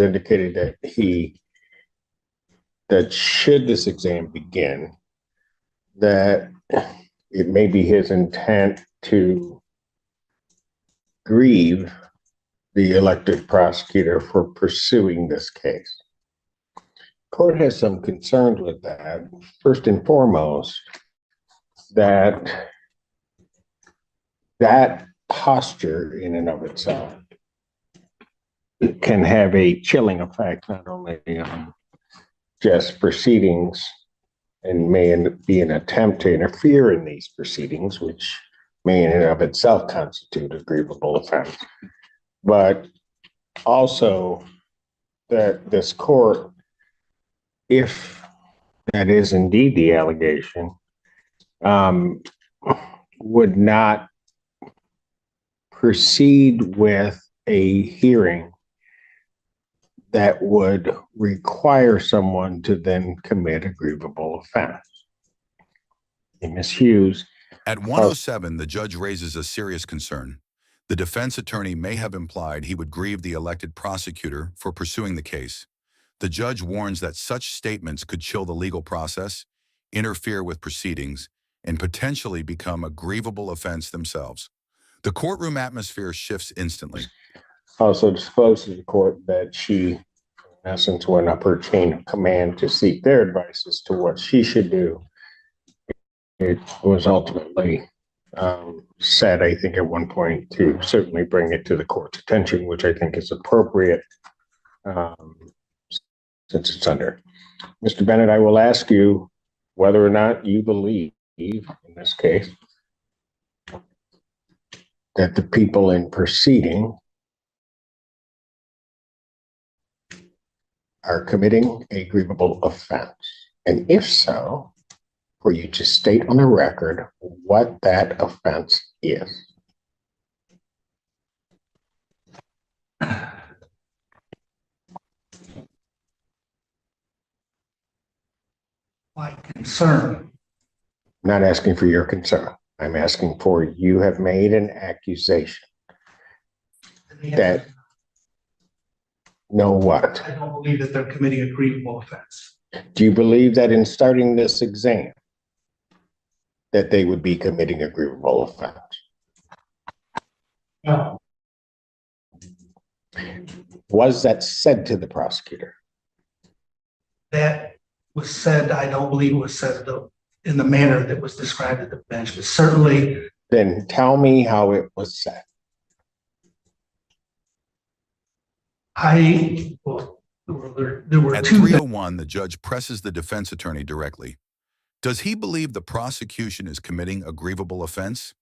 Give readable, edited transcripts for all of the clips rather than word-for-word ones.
indicated that should this exam begin, that it may be his intent to grieve the elected prosecutor for pursuing this case. Court has some concerns with that. First and foremost, that posture in and of itself can have a chilling effect, not only on just proceedings and may be an attempt to interfere in these proceedings, which may in and of itself constitute a grievable offense, but also that this court, if that is indeed the allegation, would not proceed with a hearing that would require someone to then commit a grievable offense. And Ms. Hughes. At 107, the judge raises a serious concern. The defense attorney may have implied he would grieve the elected prosecutor for pursuing the case. The judge warns that such statements could chill the legal process, interfere with proceedings, and potentially become a grievable offense themselves. The courtroom atmosphere shifts instantly. Also disclosed to the court that she, in essence, went up her chain of command to seek their advice as to what she should do. It was ultimately said, I think, at one point to certainly bring it to the court's attention, which I think is appropriate since it's under. Mr. Bennett, I will ask you whether or not you believe, in this case, that the people in proceeding are committing a grievable offense. And if so, for you to state on the record what that offense is. My concern. I'm not asking for your concern. I'm asking for you have made an accusation that know what? I don't believe that they're committing a grievable offense. Do you believe that in starting this exam that they would be committing a grievable offense? No. Was that said to the prosecutor? That was said, I don't believe it was said in the manner that was described at the bench, but certainly. Then tell me how it was said. There were At two. 301, the judge presses the defense attorney directly. Does he believe the prosecution is committing a grievable offense?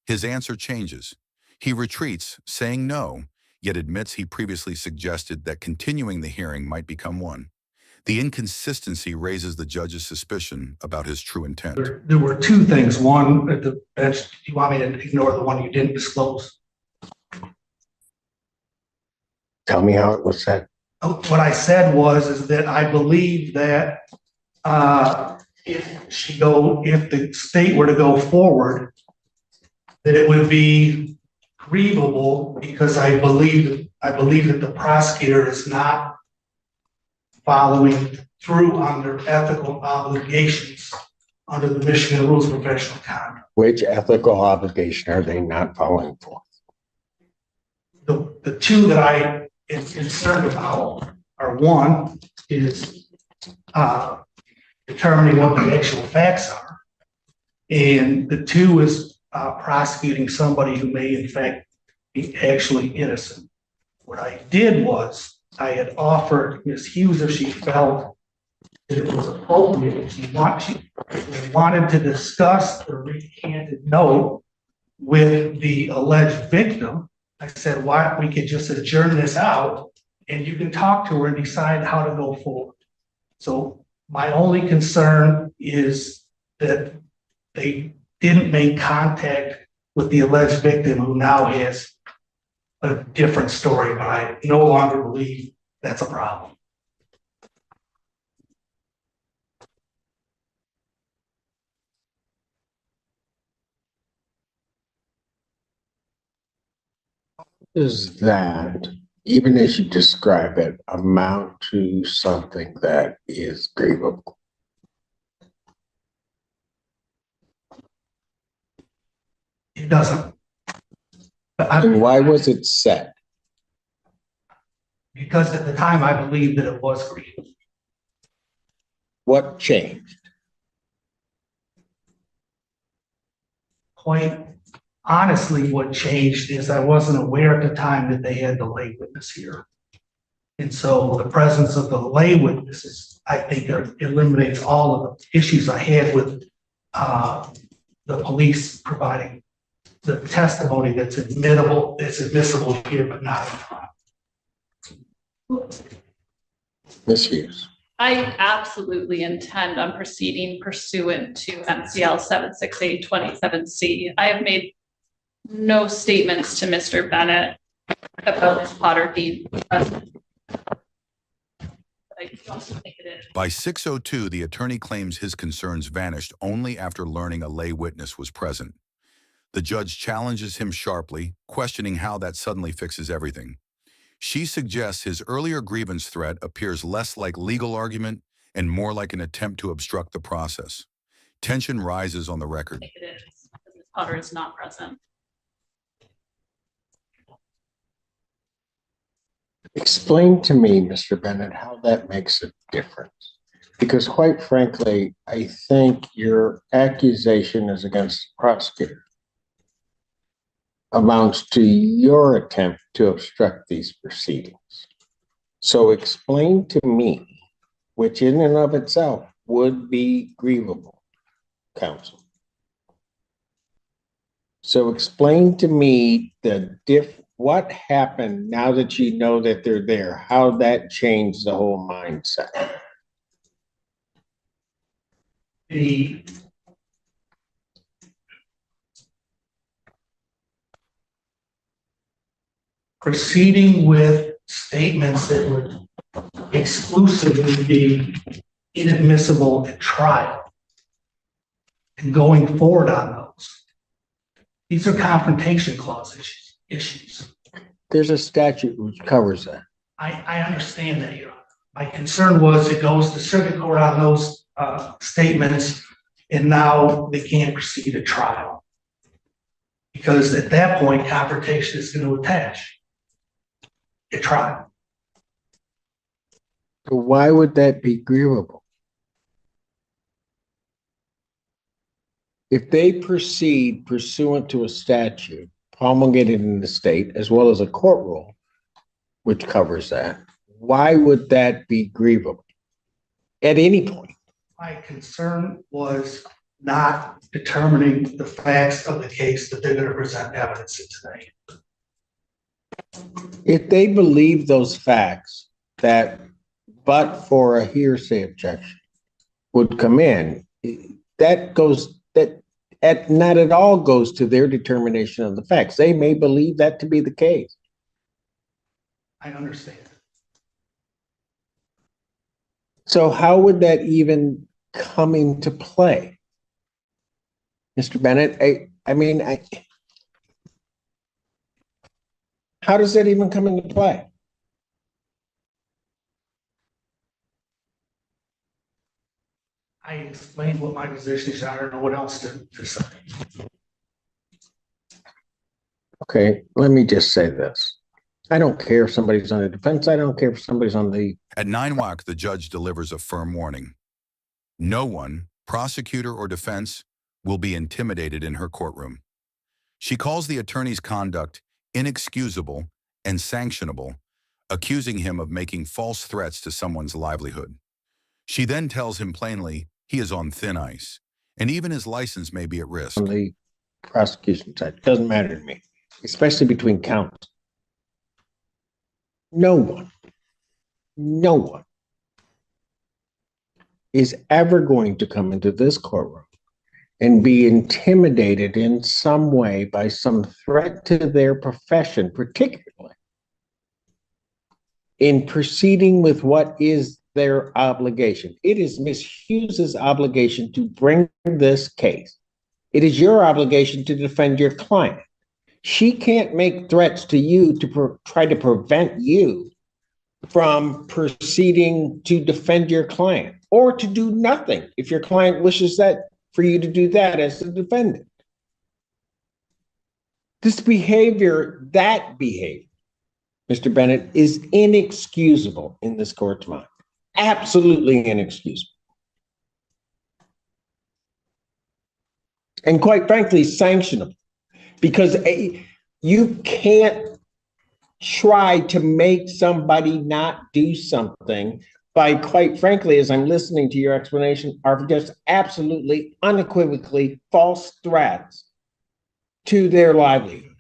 His answer changes. He retreats, saying no, yet admits he previously suggested that continuing the hearing might become one. The inconsistency raises the judge's suspicion about his true intent. There were two things. One, at the bench, do you want me to ignore the one you didn't disclose? Tell me how it was said. What I said is that I believe that if the state were to go forward, that it would be grievable because I believe that the prosecutor is not following through on their ethical obligations under the Michigan Rules of Professional Conduct. Which ethical obligation are they not following for? The two that I am concerned about are, one is determining what the actual facts are, and the two is prosecuting somebody who may in fact be actually innocent. What I did was I had offered Ms. Hughes, if she felt that it was appropriate, if she wanted to discuss the recanted note with the alleged victim, I said, why don't we could just adjourn this out and you can talk to her and decide how to go forward. So my only concern is that they didn't make contact with the alleged victim, who now has a different story, but I no longer believe that's a problem. Is that even as you describe it, amount to something that is grievable? It doesn't. But And why was it said? because at the time I believed that it was grievous. What changed? Quite honestly, what changed is I wasn't aware at the time that they had the lay witness here. And so the presence of the lay witnesses, I think, eliminates all of the issues I had with the police providing the testimony that's admissible here, but not in trial. Ms. Hughes. I absolutely intend on proceeding pursuant to MCL 76827C. I have made no statements to Mr. Bennett about Ms. Potter being present. I don't think it is. By 6:02, the attorney claims his concerns vanished only after learning a lay witness was present. The judge challenges him sharply, questioning how that suddenly fixes everything. She suggests his earlier grievance threat appears less like legal argument and more like an attempt to obstruct the process. Tension rises on the record. I think it is, because Ms. Potter is not present. Explain to me, Mr. Bennett, how that makes a difference. Because quite frankly, I think your accusation is against the prosecutor amounts to your attempt to obstruct these proceedings. So explain to me, which in and of itself would be grievable, counsel. So explain to me what happened now that you know that they're there, how that changed the whole mindset. The proceeding with statements that would exclusively be inadmissible at trial and going forward on those. These are confrontation clause issues. There's a statute which covers that. I understand that, Your Honor. My concern was it goes to circuit court on those statements, and now they can't proceed to trial. Because at that point, confrontation is going to attach at trial. So why would that be grievable? If they proceed pursuant to a statute promulgated in the state, as well as a court rule, which covers that, why would that be grievable at any point? My concern was not determining the facts of the case that they're going to present evidence in today. If they believe those facts that, but for a hearsay objection, would come in, not at all goes to their determination of the facts. They may believe that to be the case. I understand. So how would that even come into play? Mr. Bennett, how does that even come into play? I explained what my position is. I don't know what else to say. Okay, let me just say this. I don't care if somebody's on the defense. I don't care if somebody's on the... At 9 o'clock, the judge delivers a firm warning. No one, prosecutor or defense, will be intimidated in her courtroom. She calls the attorney's conduct inexcusable and sanctionable, accusing him of making false threats to someone's livelihood. She then tells him plainly he is on thin ice, and even his license may be at risk. On the prosecution side, it doesn't matter to me, especially between counts. No one is ever going to come into this courtroom and be intimidated in some way by some threat to their profession, particularly in proceeding with what is their obligation. It is Ms. Hughes's obligation to bring this case. It is your obligation to defend your client. She can't make threats to you to try to prevent you from proceeding to defend your client or to do nothing if your client wishes that for you to do that as the defendant. This behavior, Mr. Bennett, is inexcusable in this court's mind. Absolutely inexcusable. And quite frankly, sanctionable. Because you can't try to make somebody not do something by, quite frankly, as I'm listening to your explanation, are just absolutely unequivocally false threats to their livelihood.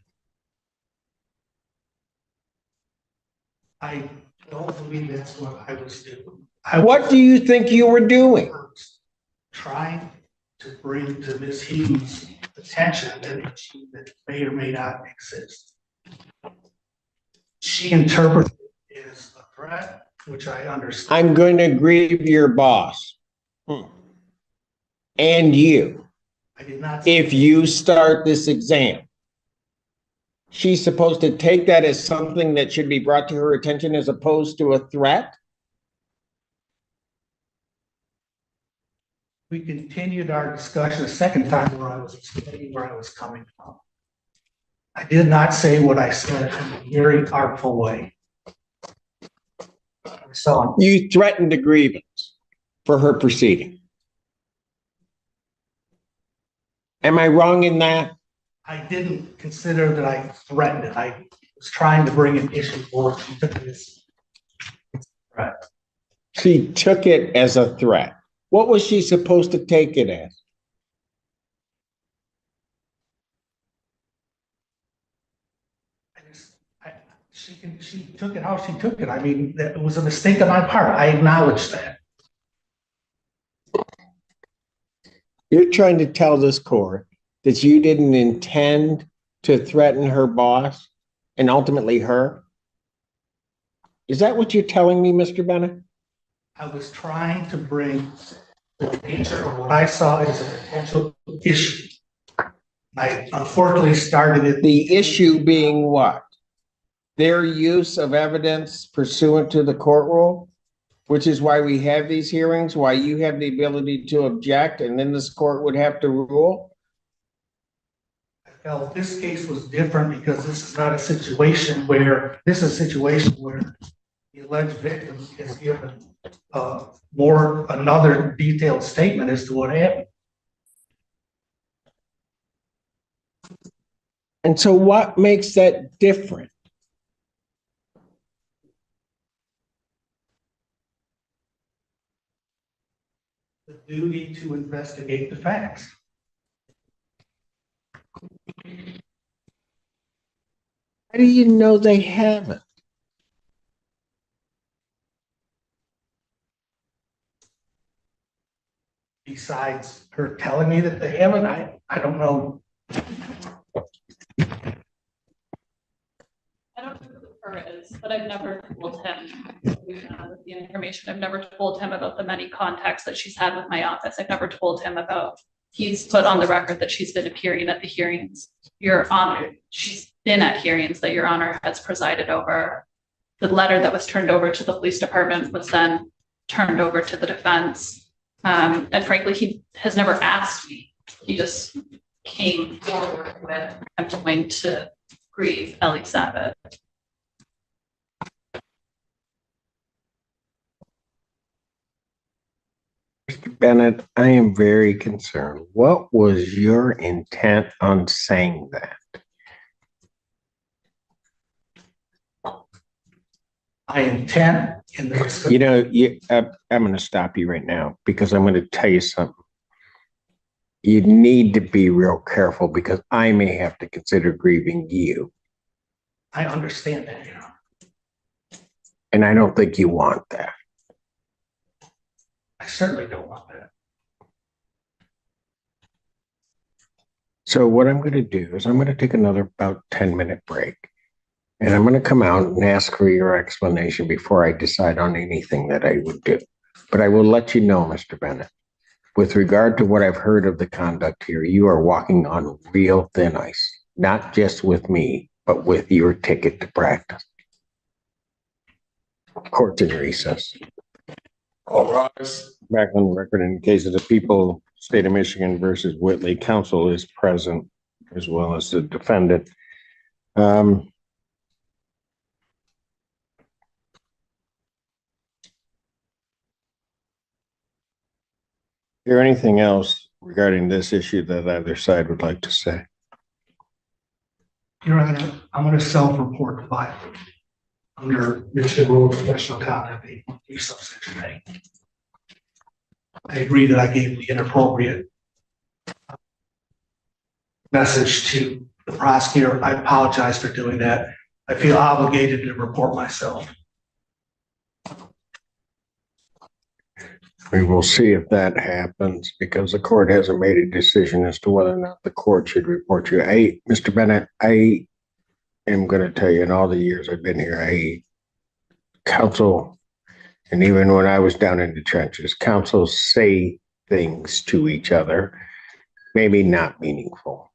I don't believe that's what I was doing. What do you think you were doing? Trying to bring to Ms. Hughes' attention an issue that may or may not exist. She interpreted it as a threat, which I understand. I'm going to grieve your boss and you I did not. if you start this exam. She's supposed to take that as something that should be brought to her attention as opposed to a threat? We continued our discussion a second time where I was explaining where I was coming from. I did not say what I said in a very artful way. So You threatened a grievance for her proceeding. Am I wrong in that? I didn't consider that I threatened it. I was trying to bring an issue forward. She took this threat. She took it as a threat. What was she supposed to take it as? She took it how she took it. I mean, it was a mistake on my part. I acknowledge that. You're trying to tell this court that you didn't intend to threaten her boss and ultimately her? Is that what you're telling me, Mr. Bennett? I was trying to bring the nature of what I saw as a potential issue. I unfortunately started it. The issue being what? Their use of evidence pursuant to the court rule, which is why we have these hearings, why you have the ability to object, and then this court would have to rule. I felt this case was different because this is not a situation where the alleged victim is given another detailed statement as to what happened. And so what makes that different? The duty to investigate the facts. How do you know they haven't? Besides her telling me that they haven't, I don't know. I don't know who the per is, but I've never told him the information. I've never told him about the many contacts that she's had with my office. I've never told him about, he's put on the record that she's been appearing at the hearings. Your Honor, she's been at hearings that Your Honor has presided over. The letter that was turned over to the police department was then turned over to the defense. And frankly, he has never asked me. He just came forward with, I'm going to grieve Ellie Sabat. Mr. Bennett, I am very concerned. What was your intent on saying that? I intend in this. You know, I'm going to stop you right now because I'm going to tell you something. You need to be real careful because I may have to consider grieving you. I understand that, Your Honor. And I don't think you want that. I certainly don't want that. So what I'm going to do is I'm going to take another about 10-minute break. And I'm going to come out and ask for your explanation before I decide on anything that I would do. But I will let you know, Mr. Bennett, with regard to what I've heard of the conduct here, you are walking on real thin ice. not just with me, but with your ticket to practice. Court's in recess. All rise. Back on the record, in the case of the people, state of Michigan versus Whitley, counsel is present as well as the defendant. Is there anything else regarding this issue that either side would like to say? Your Honor, I'm going to self-report the violation under Michigan Rule of Professional Conduct, 8.3 subsection A. I agree that I gave the inappropriate message to the prosecutor. I apologize for doing that. I feel obligated to report myself. We will see if that happens because the court hasn't made a decision as to whether or not the court should report you. Mr. Bennett, I am going to tell you in all the years I've been here, counsel, and even when I was down in the trenches, counsels say things to each other, maybe not meaningful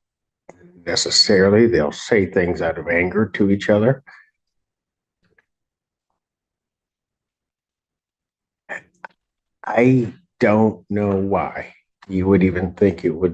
necessarily. They'll say things out of anger to each other. I don't know why you would even think it would